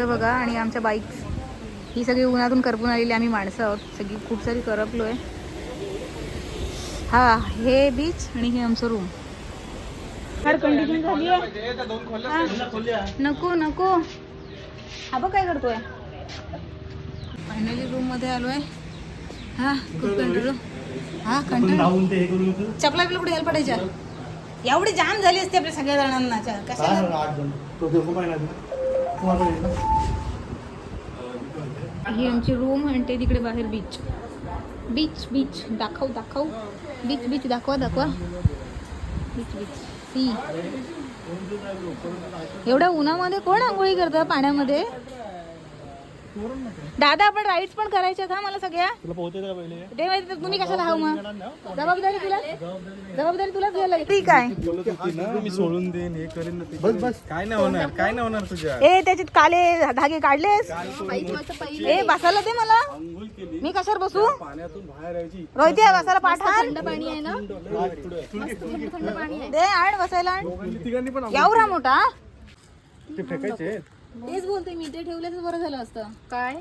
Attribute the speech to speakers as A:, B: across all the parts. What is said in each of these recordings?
A: बघा. आणि आमच्या बाईक्स ही सगळी उन्हातून करपून आलेली आम्ही माणसं आहोत. सगळी खूप सारी करपलो आहे. हा हे बीच आणि हे आमचं रूम. कंडिशन झाली आहे. नको नको. हा बघ काय करतोय. फायनली रूम मध्ये आलोय. हा खूप कंटाळलो. हा कंटाळलो. चपला बिपला कुठे घ्यायला पडायच्या. एवढी जाम झाली असते आपल्या सगळ्या जणांना. कशाला ही आमची रूम आणि ते तिकडे बाहेर बीच. बीच बीच दाखव दाखव. बीच बीच दाखवा दाखवा. बीच बीच सी. एवढ्या उन्हामध्ये कोण आंघोळी करतं पाण्यामध्ये. दादा आपण राईड्स पण करायच्या का मला सगळ्या. ते माहिती तुम्ही कशाला हाव मग. जबाबदारी तुलाच घ्यायला. ठीक आहे
B: मी सोडून देईन हे करेन. बस बस काय नाही होणार. काय नाही होणार तुझ्या.
A: ए त्याच्यात काले धागे काढलेस. ए बसायला दे मला. मी कशावर बसू.
B: पाण्यातून बाहेर यायची.
A: रोहित बसायला पाठा.
C: थंड पाणी आहे ना. थंड पाणी आहे.
A: दे आण बसायला.
B: तिघांनी पण
A: एवढा मोठा.
B: ते फेकायचे.
A: तेच बोलते मी. ते ठेवल्याच बरं झालं असतं.
C: काय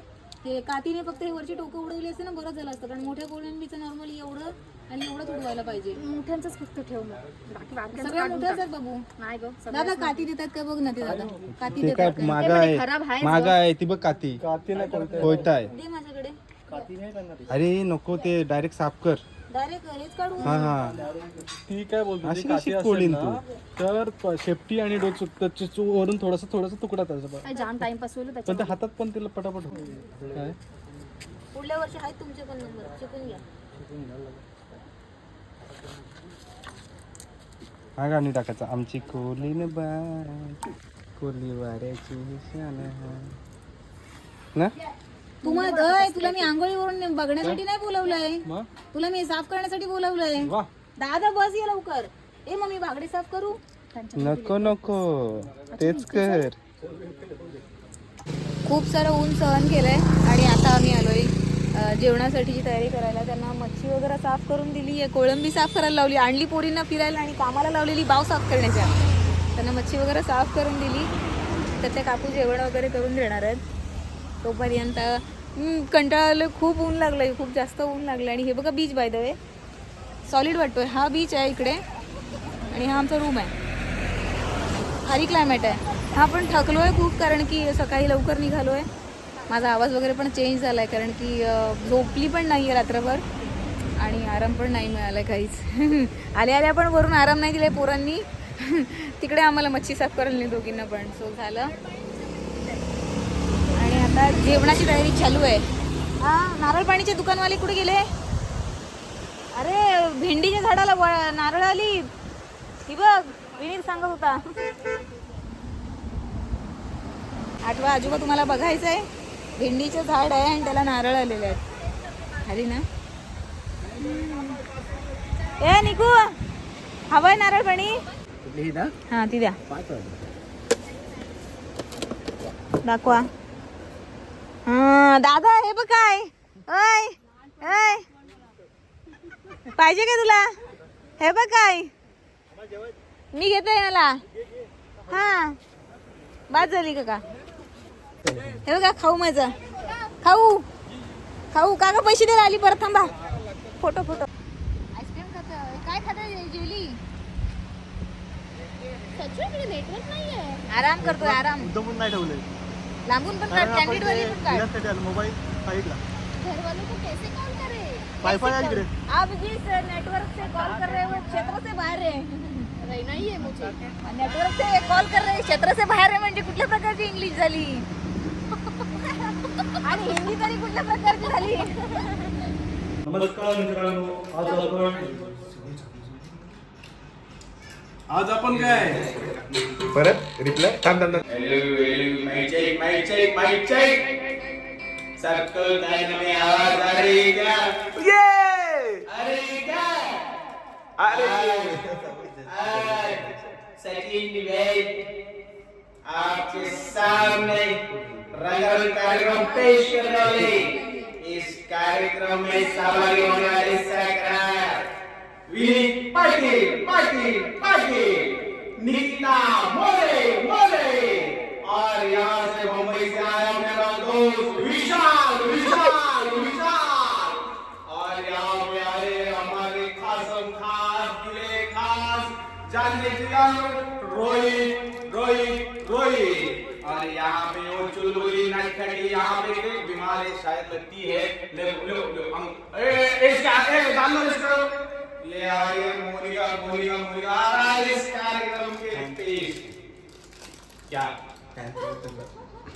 A: हे कातीने फक्त हे वरची टोकं उडवली असते ना बरं झालं असतं. कारण मोठ्या कोळंबीचं नॉर्मली एवढं आणि एवढंच उडवायला पाहिजे.
C: मोठ्यांचंच फक्त ठेव मग. बाकी
A: सगळ्या मोठ्याच आहेत बाबू.
C: नाही गं.
A: दादा काती देतात का बघ ना. ते दादा काती
B: ते
A: देतात
B: काय
A: का?
B: मागा आहे.
C: खराब आहे.
B: मागा आहे ती बघ काती. काती नाही कोयता आहे.
A: दे माझ्याकडे.
B: अरे नको ते डायरेक्ट साफ कर.
A: डायरेक्ट हेच काढू.
B: हा हा
D: ती काय बोलतो
B: अशी
D: ती
B: कशी
D: काठी असेल
B: कोळीन
D: ना, तर शेपटी आणि डोक वरून थोडासा तुकडा त्याचा.
C: काय जाम टाइमपास होईल
D: पण
C: त्याच्या.
D: त्या हातात पण तिला पटापट होतं. काय
A: पुढल्या वर्षी आहेत तुमचे पण नंबर. शिकून घ्या.
B: हा गाणी टाकायचं. आमची कोलीन बाय कोली वाऱ्याची निशाण ना.
A: तू मग अय, तुला मी आंघोळीवरून बघण्यासाठी नाही बोलवलंय.
D: मग
A: तुला मी साफ करण्यासाठी बोलवलंय.
D: वा
A: दादा बस ये लवकर. ए मग मी बागडे साफ करू.
B: नको नको तेच कर.
A: खूप सारं ऊन सहन केलंय आणि आता आम्ही आलोय जेवणासाठीची तयारी करायला. त्यांना मच्छी वगैरे साफ करून दिली आहे. कोळंबी साफ करायला लावली. आणली पोरींना फिरायला आणि कामाला लावलेली बाव साफ करण्याच्या. त्यांना मच्छी वगैरे साफ करून दिली. तर त्या काकू जेवण वगैरे करून देणार आहेत. तोपर्यंत कंटाळलं. खूप ऊन लागलंय. खूप जास्त ऊन लागलं. आणि हे बघा beach by the way solid वाटतोय. हा बीच आहे इकडे आणि हा आमचा रूम आहे. भारी क्लायमेट आहे. हा पण थकलो आहे खूप कारण की सकाळी लवकर निघालो आहे. माझा आवाज वगैरे पण चेंज झाला आहे कारण की झोपली पण नाही आहे रात्रभर आणि आराम पण नाही मिळाला काहीच. आल्या पण वरून आराम नाही दिला पोरांनी. तिकडे आम्हाला मच्छी साफ करायला नाही दोघींना पण. सो झालं आणि आता जेवणाची तयारी चालू आहे. हा नारळ पाणीचे दुकानवाले कुठे गेले. अरे भेंडीच्या झाडाला नारळ आली. ही बघ विनीत सांगत होता. आठवा आजोबा तुम्हाला बघायचं आहे. भेंडीचं झाड आहे आणि त्याला नारळ आलेले आहेत. आली ना. ए निकू हवंय नारळ पाणी. हा ती द्या. दाखवा. हा दादा हे बघ काय. ऐ ऐ पाहिजे का तुला. हे बघ काय. मी घेते मला. हा बाद झाली का. हे बघा खाऊ माझं. खाऊ खाऊ काका पैसे द्यायला आली. परत थांबा. फोटो आईस्क्रीम खात. काय खात जेवली.
C: नेटवर्क नाहीये.
A: आराम करतोय आराम.
D: पण नाही ठेवले.
A: लांबून पण काढ. कॅन्डिड वाली पण काढ.
D: मोबाईल साईडला
C: घर वालों को कैसे कॉल करे.
D: वायफाय आहे इकडे.
A: आप जिस नेटवर्क से कॉल कर रहे हो वो क्षेत्र से बाहेर है.
C: रहना ही है मुझे.
A: नेटवर्क से कॉल कर रहे क्षेत्र से बाहेर आहे म्हणजे कुठल्या प्रकारची इंग्लिश झाली. आणि हिंदी तरी कुठल्या प्रकारची झाली.
D: नमस्कार मित्रांनो. आज आपण काय
B: परत रिप्लाय थांब थांब.
E: माइक चेक सबको कान में आवाज आ रही है क्या. अरे सचिन निवेद आपके सामने रंगारंग कार्यक्रम पेश करने वाले. इस कार्यक्रम में सहभागी होने वाले कलाकार विनीत पाटिल, नीता मोरे और यहाँ से मुंबई से आए जानने की रोहित रोहित रोहित। और यहाँ पे वो चुलबुली नटखटी यहाँ पे एक बीमार है शायद लगती है। ले लो लो हम इसका डाल लो इसको। ये आ रही है मोनिका मोनिका मोनिका आ रहा है इस कार्यक्रम के पेश। क्या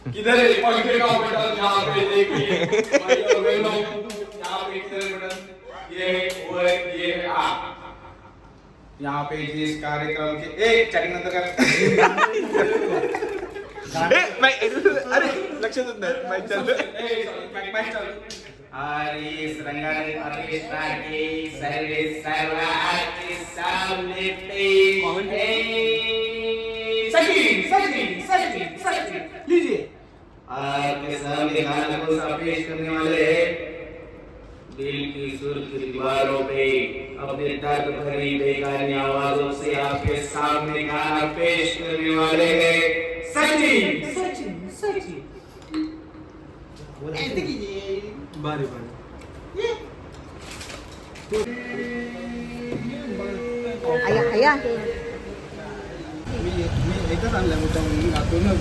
E: किधर है पंखे का बटन यहाँ पे देखिए भाई और बहनों यहाँ पे किधर बटन ये वो है ये यहाँ पे इस कार्यक्रम के एक चैटिंग नंतर कर अरे लक्ष देत नाही माईक चालू माईक चालू अरे इस रंगारंग ऑर्केस्ट्रा के सर्वात के सामने सचिन सचिन सचिन सचिन लीजिए आपके सामने गाना कौन सा पेश करने वाले हैं। दिल की सुर्ख दीवारों पे अपने दर्द भरी बेगानी आवाजों से आपके सामने गाना पेश करने वाले हैं सचिन सचिन सचिन। ऐसे कीजिए
B: बारी बारी
A: आया आया
B: मी एकच आणलं मोठा म्हणून गातूनच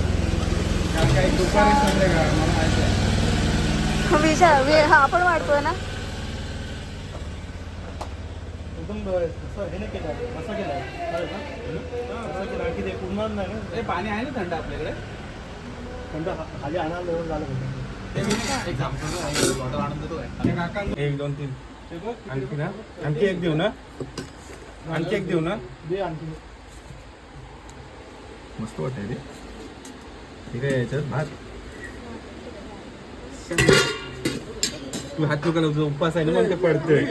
B: कारण काही दुपारी संध्याकाळ मला माहिती आहे
A: हा आपण वाढतोय ना.
D: एकदम असं हे नाही केलं असं केलं असं केलं की ते पुन्हा नाही ना
B: ए पाणी आहे ना थंड आपल्याकडे
D: थंड खाली आणायला झालं पाहिजे.
B: एक दोन तीन आणखी ना आणखी एक देऊ ना आणखी एक देऊ ना
D: दे आणखी
B: मस्त वाटतंय रे ठीक आहे याच्यात भात तू हात चुकायला उपवास आहे ना मग ते पडतंय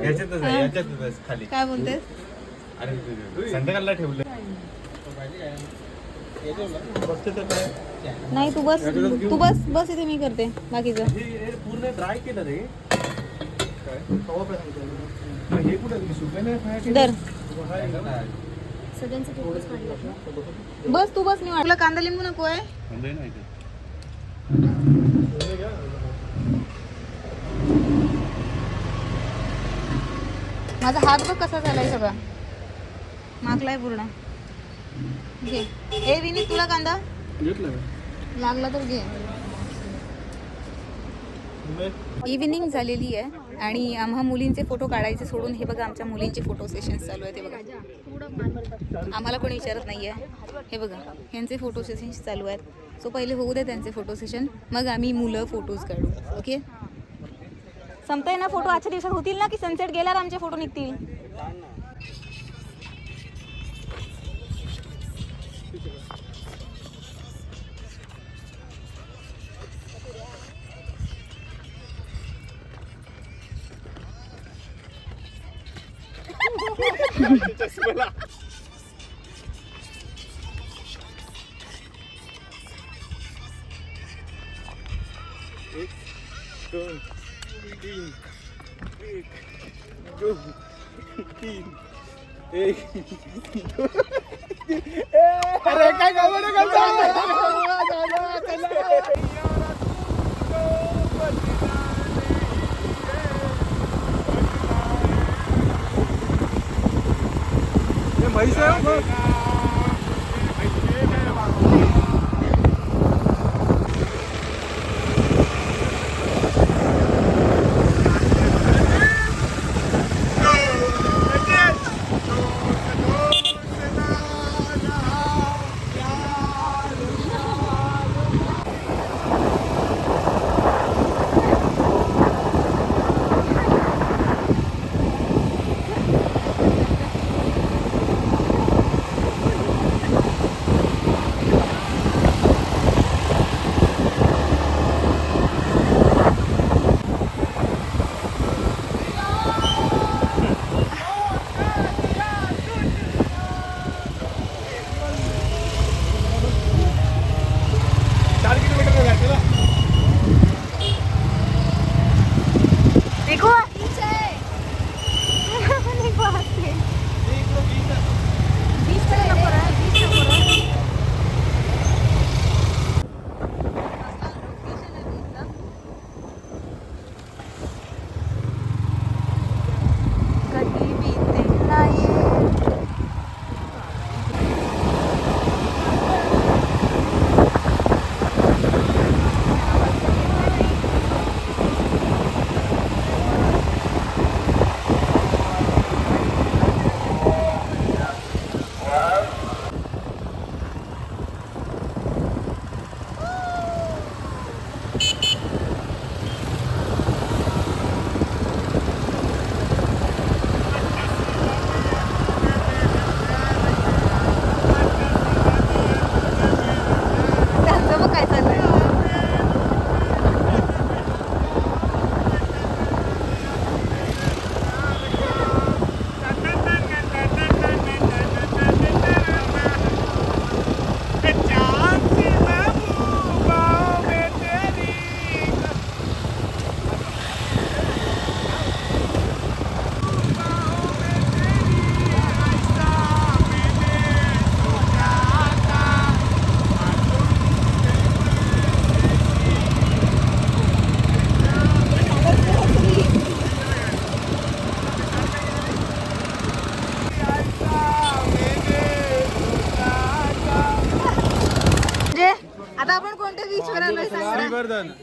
B: याच्यातच आहे याच्यातच खाली
A: काय बोलतेस.
B: अरे संध्याकाळला ठेवलं
D: बसते तर काय
A: नाही तू बस बस इथे मी करते बाकीचं.
D: हे पूर्ण ड्राय केलं रे कवा काय सांगितलं
B: हे कुठं सुकं नाही खायचं?
A: दर
C: सगळ्यांचे फोटोज काढले ना.
A: बस तू बस मी तुला कांदा लिंबू नको आहे.
B: कांदा आहे ना इथे.
A: माझा हात बघ कसा झालाय सगळा मागलाय पूर्ण. घे ए विनीत तुला कांदा
D: घेतलं
A: लागला तर घे. इव्हिनिंग झालेली आहे आणि आम्हा मुलींचे फोटो काढायचे सोडून हे बघा आमच्या मुलींचे फोटो सेशन्स चालू आहेत. हे बघा आम्हाला कोणी विचारत नाही आहे. हे बघा ह्यांचे फोटो सेशन्स चालू आहेत. सो पहिले होऊ दे त्यांचे फोटो सेशन मग आम्ही मुलं फोटोज काढू. ओके संपताय ना फोटो आजच्या दिवसात होतील ना की सनसेट गेल्यावर आमचे फोटो निघतील.
D: दोन तीन एक दोन तीन एक अरे काय
B: म्हैस आहे हो.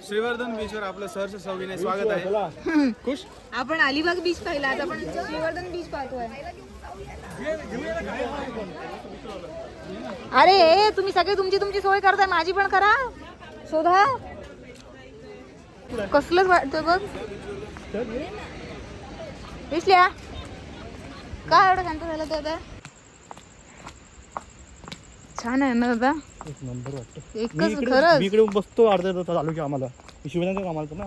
B: श्रीवर्धन बीचवर आपलं सहर्ष सौगिने स्वागत आहे. खुश.
A: आपण अलिबाग बीच पाहिला, आज आपण श्रीवर्धन बीच पाहतोय. अरे तुम्ही सगळे तुमची सोय करताय, माझी पण करा. शोधा कसलंच वाटतंय बघ. विसल्या काय एवढं शांत झालं तर आता. छान आहे ना दादा,
D: एक नंबर वाटतं.
A: एकच खरंच.
D: मी इकडे बसतो अर्धा तास चालू की आम्हाला शिवण्याचं कामाला तर ना.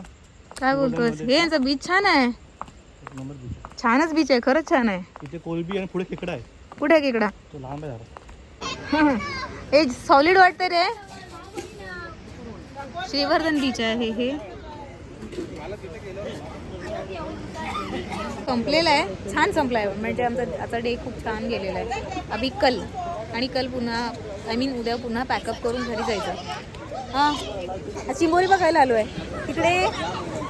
A: काय बोलतोय, हे यांचा बीच छान आहे.
D: एक नंबर बीच.
A: छानच बीच आहे, खरंच छान आहे.
D: इथे कोलबी आणि पुढे खेकडा आहे.
A: कुठे आहे इकडं?
D: तो लांब आहे जरा.
A: हे सॉलिड वाटतं रे. श्रीवर्धन बीच आहे हे. संपलेला आहे, छान संपलाय. म्हणजे आमचा डे खूप छान गेलेला आहे. अभि कल आणि कल पुन्हा उद्या पुन्हा पॅकअप करून घरी जायचं. हां चिंबोरी बघायला आलो आहे तिकडे.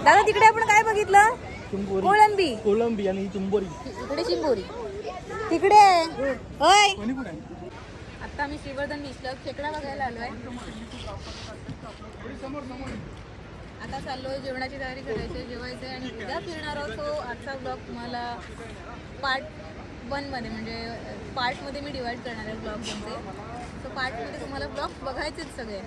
A: दादा तिकडे आपण काय बघितलं? कोळंबी.
D: कोलंबी आणि चिंबोरी.
A: इकडे चिंबोरी तिकडे आहे. होय आता आम्ही श्रीवर्धन बीचला खेकडा बघायला आलोय. आता चाललोय जेवणाची तयारी करायची, जेवायचं आणि उद्या फिरणार आहोत. तो आजचा ब्लॉग तुम्हाला पार्ट 1 मध्ये म्हणजे पार्टमध्ये मी डिवाइड करणार आहे ब्लॉग तुमचे. सो पार्टमध्ये तुम्हाला ब्लॉग बघायचेच सगळे.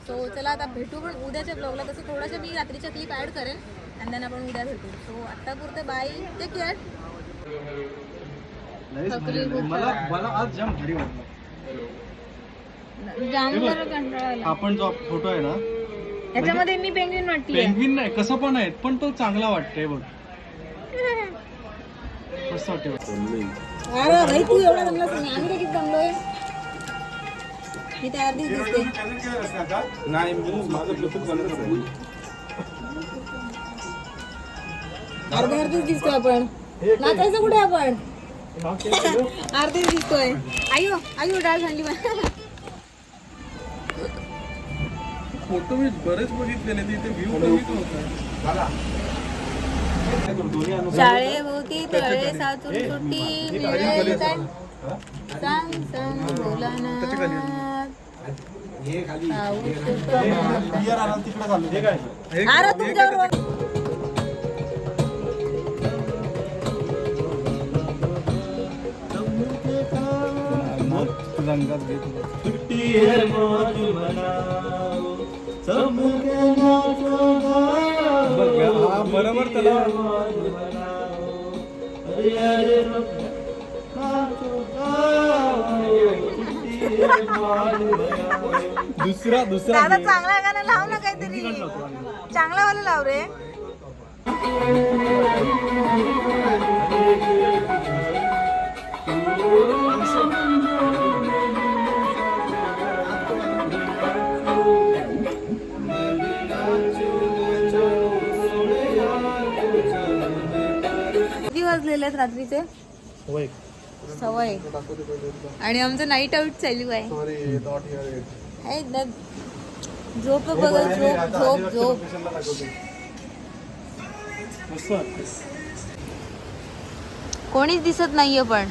A: सो चला आता भेटू पण उद्याच्या ब्लॉगला. तसं थोड्याशा मी रात्रीच्या क्लिप ॲड करेन आणि देन आपण उद्या भेटू. सो आत्तापुरते बाय, टेक केअर.
D: मला आज जाम भारी वाटलं.
A: जाम बरं कंटाळा आला.
D: आपण जो फोटो आहे ना
A: त्याच्यामध्ये मी पेंग्विन वाटते.
D: पेंग्विन नाही कसं पण आहे पण तो चांगला वाटतंय बघ. मस्त वाटते.
A: अरे भाई तू एवढा जमलास नाही, आम्ही तर किती जमलोय. मी तयार दिसते.
B: नाही माझं ब्लूटूथ बंद करू.
A: अर्धेच दिसतोय आपण. नाचायचं कुठे आपण? अर्धेच दिसतोय. आयो डाळ झाली.
B: फोटो मी बरेच बघितलेले, तिथे व्ह्यू बघितलं होता.
A: शाळेभोवती तळे साचून सुट्टी मिळेल काय? सांग सांग बोलाना.
D: तिकडे चालू हे काय
A: अरे तुमच्यावर
B: रंगात घेत बरोबर त्याला दुसरा
A: दादा चांगला गाणं लाव ना काहीतरी. चांगला वाला लाव रे. किती वाजलेले आहेत रात्रीचे? 1:15 आणि आमचं नाईट आउट चालू आहे. झोप बघ, झोप झोप. कोणीच दिसत नाहीये पण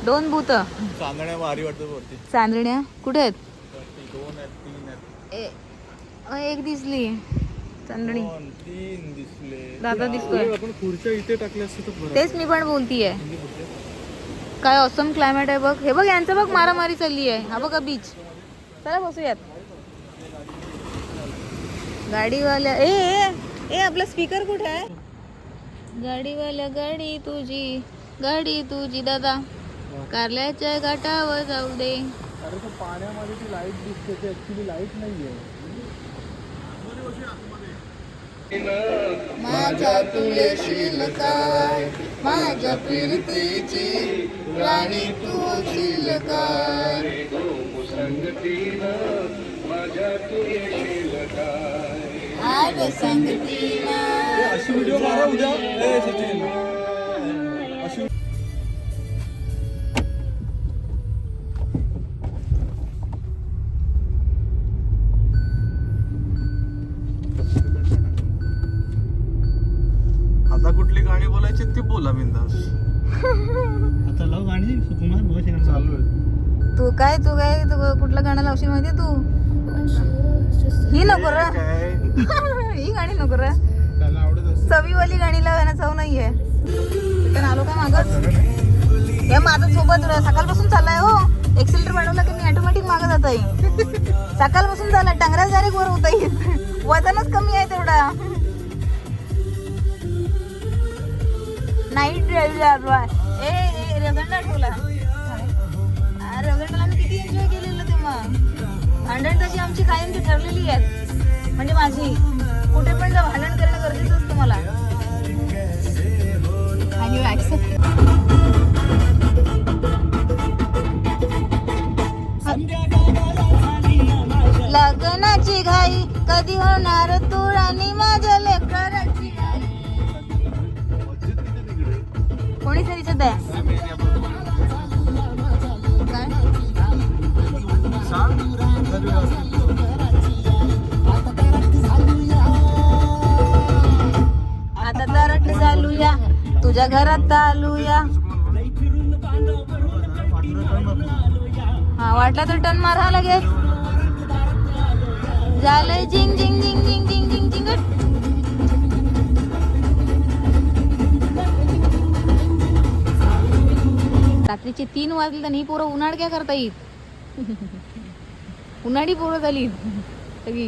A: 2 भूत.
B: चांदण्या भारी वाटत वरती.
A: चांदण्या कुठे आहेत?
B: 2 आहेत 3 आहेत.
A: एक दिसली चांदणी.
B: 3 दिसले.
A: दादा दिसतोय.
B: आपण खुर्च्या इथे टाकल्या असते तर बरं.
A: तेच मी पण बोलतीये. काय ऑसम क्लायमेट आहे बघ. हे बघ यांचं बघ मारामारी चालली आहे. हा बघा बीच. चला बसूयात. गाडीवाल्या ए आपला स्पीकर कुठे आहे? गाडीवाल्या गाडी तुझी दादा कारल्याच्या घाटावर जाऊ दे.
B: अरे तो पाण्यामध्ये ती लाईट दिसते, ती ऍक्च्युली लाईट नाहीये.
A: माझ्या तू येशील काय, माझ्या प्रीतीची राणी तू होशील काय. आज संगतीनं
B: अशी व्हिडिओ मारा उद्या. सचिन आता कुठली गाणी बोलायची ती बोला बिंदास.
D: आता लाव गाणी तुम्हाला बघायची
B: चालू आहे.
A: तू काय कुठलं गाणं लावशील माहितीये तू? ही नको र ही गाणी नको र
B: त्याला आवडत असते.
A: चवीवाली गाणी लावायला चव नाहीये पण आलो का मागच हे माझं सोबत सकाळपासून चाललाय हो एक्सिलेटर वाढवला की मी ऑटोमॅटिक मागं जात आहे सकाळपासून झाला टांगऱ्याच डायरेक्ट वर होता येत वजनच कमी आहे तेवढा नाईट ड्राईव्ह ए रगंडा ठेवला रगंडाला मी किती एन्जॉय केलेलं तेव्हा भांडण तशी आमची कायमची ठरलेली आहेत म्हणजे माझी कुठे पण जा भांडण करणं गरजेचं असतं मला आणि ऍक्सेप्ट लग्नाची घाई कधी होणार तू आणि माझ्या लेकराची आई कोणी तरी दिसत आहे काय
B: सांग तरी असं.
A: आता दरट चालूया तुझ्या घरात आलूया हा वाटला तर टन मारा लगेच झालंय जिंग जिंग जिंग जिंग जिंग जिंग जिंगट रात्रीचे 3 वाजले तर ही पोरं उन्हाळ काय करता येईल उन्हाळी पोरं झाली सगळी